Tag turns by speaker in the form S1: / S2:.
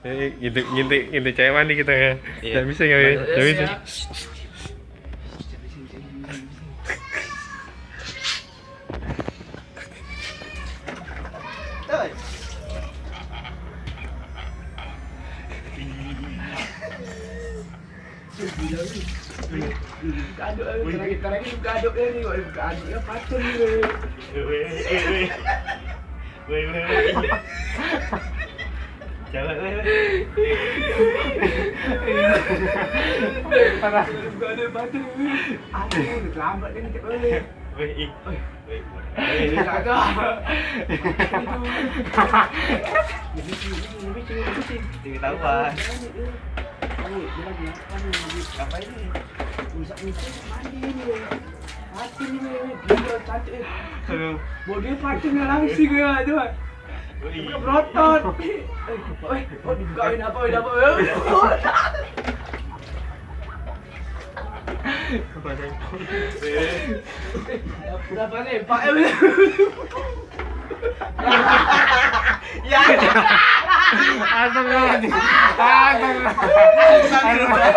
S1: Ngintip cewek mandi kita ya.
S2: Iya.
S1: Nggak bisa nggak ya? Nggak bisa.
S3: Terakhir buka aduk ni, buka aduk ya patun ni.
S2: Cewek
S3: Parah. Buka aduk patun. Aduh, lambat ni tak boleh. Tak ada.
S2: Ini tahuan. Apa ini?
S3: Usap-usap mandi ni. Patun ni, gila cantik. Bodi patun langsung ya tu. Bukan berotot. Oi, bukain apa? Berapa ni? Pak Ya.
S1: Astagfirullahaladzim. Astagfirullah.